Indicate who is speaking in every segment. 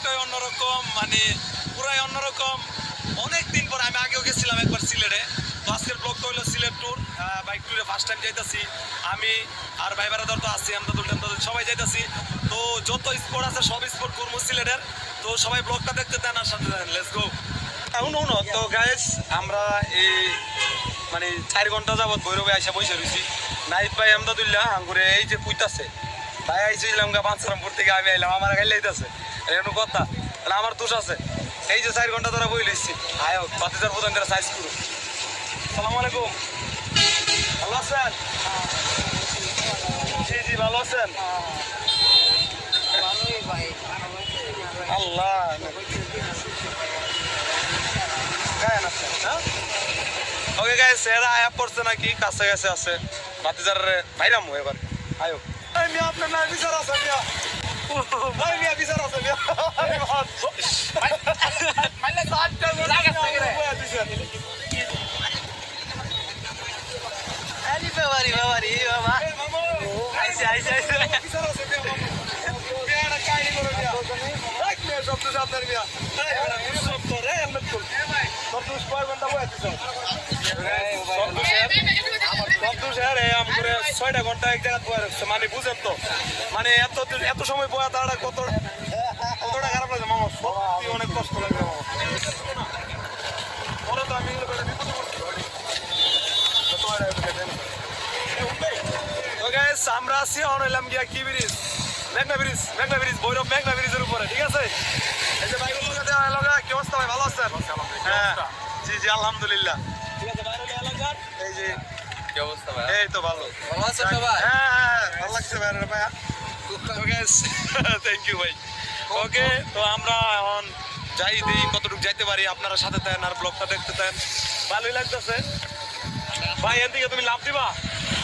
Speaker 1: ব্লগটাই অন্যরকম, মানে পুরাই অন্যরকম। অনেকদিন পর আমি আগেও গেছিলাম একবার সিলেটে, তো আজকের ব্লগটা হলো সিলেট ট্যুর, বাইক ট্যুরে ফার্স্ট টাইম যাইতাছি আমি আর ভাই বেড়াদার তো আছি, আমরা সবাই যাইতাছি। তো যত স্পট আছে সব স্পট ঘুরবো সিলেটের, তো সবাই ব্লগটা দেখতে দেন আর সাথে দেন। Let's go. তো গাইস আমরা এই মানে 4 ঘন্টা যাবত ভৈরবে আইসা বসে রয়েছি। নাইট ভাই আমদাদুল্লাহ আঙ্গুরে এই যে কুইতাছে, ভাই আইছিলাম গা বাঞ্ছারামপুর থেকে, আমি আইলাম, আমার গাইলে আইতাছে এরকম কথা, তাহলে আমার দোষ আছে। এই যে 4 ঘন্টা ধরে বই লইছি, আয় বাতিজার প্রধান করে সাইজ করু। সালাম আলাইকুম, ভালো আছেন? জি জি ভালো আছেন? আল্লাহ ওকে গাইস, এরা আয়া পড়ছে নাকি, কাছে কাছে আছে বাতিজার ভাইরাম এবার আয়ো। এই মিয়া আপনার না বিচার আছে মিয়া, ভাই মিয়া বিচার আছে মিয়া, ছয়টা ঘন্টা এক জায়গা বয়ে রাখছে, মানে বুঝেন তো, মানে এত সময় বয়া তারা কতটা খারাপ লাগে মামা, সত্যি অনেক কষ্ট লাগে মামা। পরে তো আমি আমরা আছি হইলাম গিয়া কি ব্রিজ, মেঘনা ব্রিজ ভৈরব মেঘনা ব্রিজের উপরে, ঠিক আছে? এই যে ভাই এলাকা কি অবস্থা ভাই, ভালো আছেন? হ্যাঁ জি জি আলহামদুলিল্লাহ, ঠিক আছে। বাইরে এলাকার এই যে কি অবস্থা ভাই? এই তো ভালো, ভালো আছেন সবাই? হ্যাঁ ভালো লাগছে বাইরে ভাই, থ্যাংক ইউ ভাই। ওকে, তো আমরা এখন যাই দিই কতটুকু যাইতে পারি, আপনারা সাথে দেন আর ব্লগটা দেখতে দেন, ভালোই লাগতেছে ভাই। এর দিকে তুমি লাভ দিবা?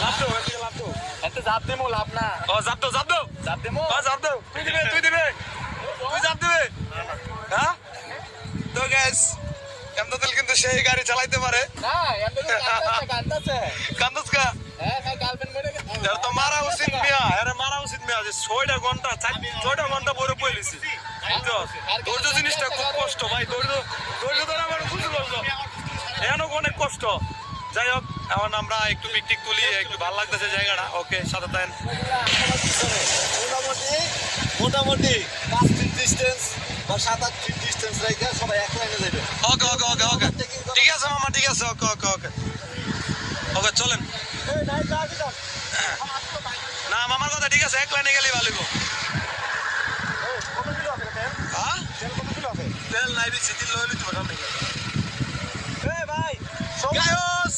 Speaker 1: লাভ দেবো, এর দিকে লাভ দেবো, এতে জাপ দেবো, লাভ না। ও জাপ দাও, জাপ দাও, জাপ দেবো, জাপ দাও, তুই দিবে, তুই জাপ দিবে, হ্যাঁ? তো গ্যাস এমদাদুল কিন্তু সেই গাড়ি চালাইতে পারে না, কান্দুসকা তো মারা উচিত মিয়া, আরে মারা উচিত মিয়া, যে 6টা ঘন্টা 6টা ঘন্টা বইরে পড়েছি। ধৈর্য জিনিসটা খুব কষ্ট ভাই, ধৈর্য ধরে আমার বুঝতে পারলো, এখন অনেক কষ্ট। যাই হোক, এখন আমরা একটু পিকনিক তুলি, একটু ভালো লাগতেছে জায়গাটা। ওকে, সাথে থাকেন। মোটামুটি 5 ফিট ডিস্টেন্স বা 7-8 ফিট ডিস্টেন্স রেখে সবাই এক লাইনে যাবে। ওকে ওকে ওকে ওকে, ঠিক আছে মামা, ঠিক আছে। ওকে ওকে ওকে ওকে, চলেন। না মামার কথা ঠিক আছে, এক লাইনে গেলেই ভালো। তেল নাই দিচ্ছি, তিল লইলি তো সামনে ভাই গায়স।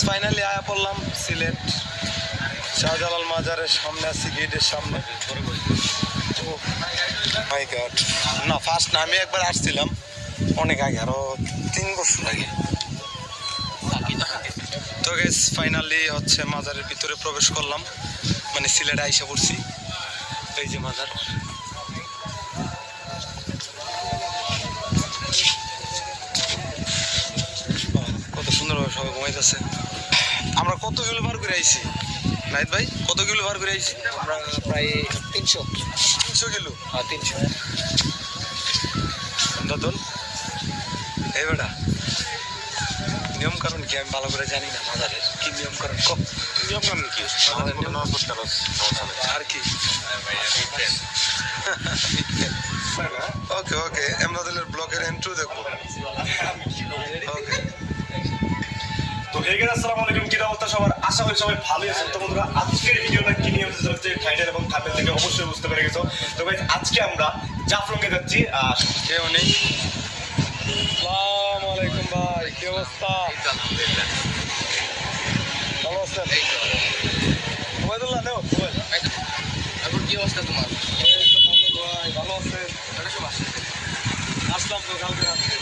Speaker 1: ফাইনালি আয়া পড়লাম সিলেট শাহজালাল মাজারের সামনে, আছি গেটের সামনে। না ফার্স্ট না, আমি একবার আসছিলাম অনেক আগে, আরো 3 বছর আগে। তো গেস ফাইনালি হচ্ছে মাজারের ভিতরে প্রবেশ করলাম, মানে সিলেটে আইসা পড়ছি। এই যে মাজার, কত সুন্দরভাবে সবাই ঘুমাইতেছে। আমরা কত কিলো পার করে আইছি নাইত ভাই, কত কিলো পার করে আইছি? আমরা প্রায় 300 কিলো। হ্যাঁ 300। দাদল এই বেটা নিয়ম কারণ কি আমি ভালো করে জানি না, মাজারের কি নিয়ম কারণ? নিয়ম কারণ কি আর কি? ওকে ওকে, এমদাদুলের ব্লগের এন্ট্রি দেখবো। ওকে, তো এই গাইস আসসালামু আলাইকুম, কি অবস্থা সবার? আশা করি সবাই ভালোই আছেন। তো বন্ধুরা, আজকের ভিডিওটা কি নিয়ে হতে চলেছে টাইটেল এবং থাম্বনেল থেকে অবশ্যই বুঝতে পেরে গেছো। তো গাইস আজকে আমরা
Speaker 2: জাফলংয়ে যাচ্ছি।
Speaker 1: কেউ নেই। আসসালামু আলাইকুম ভাই, কি অবস্থা? ভালো আছেন? ওবায়দুল্লাহ নেও
Speaker 3: তারপর কি অবস্থা তোমার?
Speaker 1: ভাই, ভালো আছেন? আসলাম তো কালকে রাত্রে।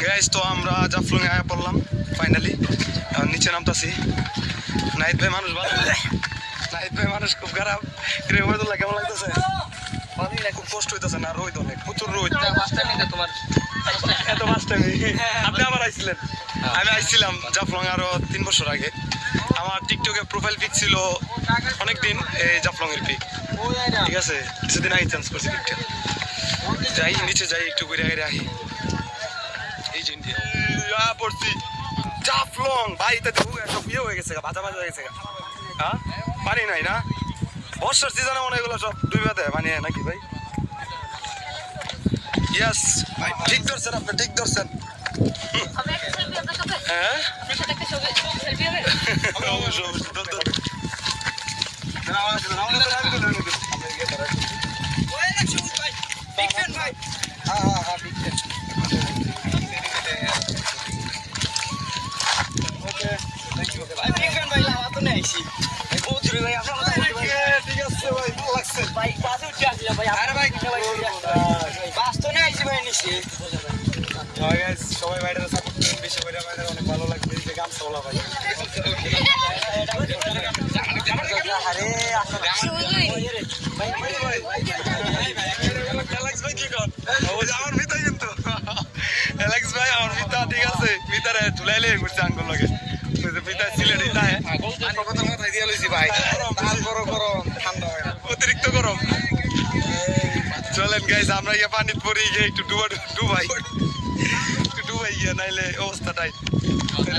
Speaker 1: গাইস, তো আমরা জাফলং এ আয়া পড়লাম ফাইনালি। নিচে নামতাছি। নাহিদ ভাই মানুষ ভালো, নাহিদ ভাই মানুষ খুব খারাপ। রে ওবায়দুল্লাহ, কেমন লাগতেছে? খুব কষ্ট হইতেছে না? রোদ অনেক, প্রচুর রোদ।
Speaker 3: তোমার
Speaker 1: এত ফার্স্ট টাইম আপনি আবার আইছিলেন? আমি আইছিলাম জাফলং আরো 3 বছর আগে। আমার টিকটকে প্রোফাইল পিক ছিল অনেকদিন এই জাফলং এর পিক, ঠিক আছে? কিছুদিন আগে চেঞ্জ করছি পিকটা। যাই নিচে যাই, একটু ঘুরে ঘুরে আহি। এই যে ইন্ডিয়া পড়ছি জাফলং ভাই, তাতে সব ইয়ে হয়ে গেছে, ভাজা ভাজা হয়ে গেছে। হ্যাঁ, পানি নাই না? বর্ষার সিজনে মনে হয় এগুলো সব ডুবে দেয় পানি, নাকি ভাই? ইয়েস ভাই, ঠিক ধরছেন আপনি, ঠিক ধরছেন। হ্যাঁ অবশ্যই অবশ্যই। ঠিক আছে ভাই, ভালো লাগছে। সবাই বাইরে সাপোর্ট করেন, বেশি করে বাইরে অনেক ভালো লাগবে। এই যে গামছা ওলা ভাই, অ্যালেক্স ভাই কি কর? আমার মিতা, কিন্তু অ্যালেক্স ভাই আমার মিতা, ঠিক আছে? মিতারে ঝুলাইলে ঘুরছে আঙ্গুল লাগে। মিতা সিলেট ইতা
Speaker 3: মাথায় দিয়ে লইছি ভাই, তারপরও গরম, ঠান্ডা হয় না।
Speaker 1: অতিরিক্ত গরম। চলেন গাইস, আমরা গিয়ে পানিতে পড়ি, গিয়ে একটু ডুবাই গিয়ে, নাইলে অবস্থা টাইট।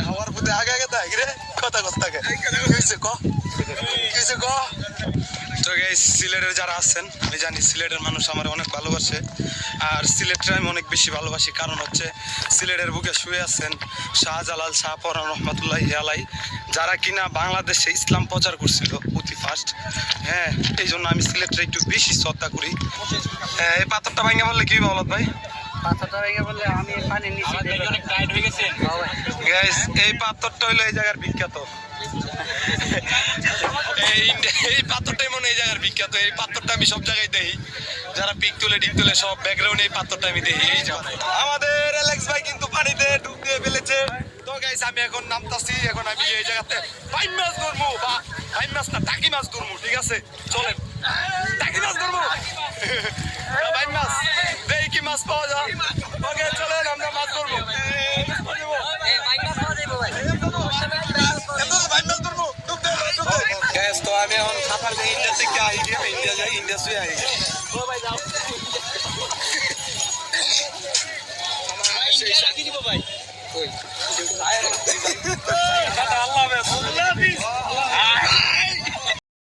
Speaker 1: হাওয়ার প্রতি আগে আগে দেয় রে, কথা কথাকে কিসে ক। তো গাইস, সিলেটের যারা আছেন, আমি জানি সিলেটের মানুষ আমার অনেক ভালোবাসে। আর সিলেটটা আমি অনেক বেশি ভালোবাসি, কারণ হচ্ছে সিলেটের বুকে শুয়ে আছেন শাহজালাল, শাহপরান রহমতুল্লাহি আলাই, যারা কিনা বাংলাদেশে ইসলাম প্রচার করছিল অতি ফার্স্ট। হ্যাঁ, এই জন্য আমি সিলেটটা একটু বেশি শ্রদ্ধা করি। এই পাথরটা ভাঙা বললে কি বলত ভাই? গাইস, এই পাথরটা হইলো এই জায়গার বিখ্যাত। এই পাথরটাই মনে হয় এই জায়গার বিখ্যাত। এই পাথরটা আমি সব জায়গায় দেখি, যারা পিক তুলে ডিক তুলে সব ব্যাকগ্রাউন্ডে এই পাথরটা আমি দেখি। এই যে আমাদের অ্যালেক্স ভাই কিন্তু পানিতে ডুব দিয়ে ফেলেছে। তো গাইস, আমি এখন নামতাছি। এখন আমি এই জায়গাতে বাইম মাছ ধরবো, বা বাইম মাছ না, টাকি মাছ ধরবো, ঠিক আছে? চলেন, টাকি মাছ ধরবো, বাইম মাছ দেখি কি মাছ পাওয়া যায়। ওকে চলেন, আমরা মাছ ধরবো। তো আমি এখন সাঁতার দিয়ে ইন্ডিয়া থেকে আই, ইন্ডিয়া যাই, ইন্ডিয়া শুয়ে আই। ভাই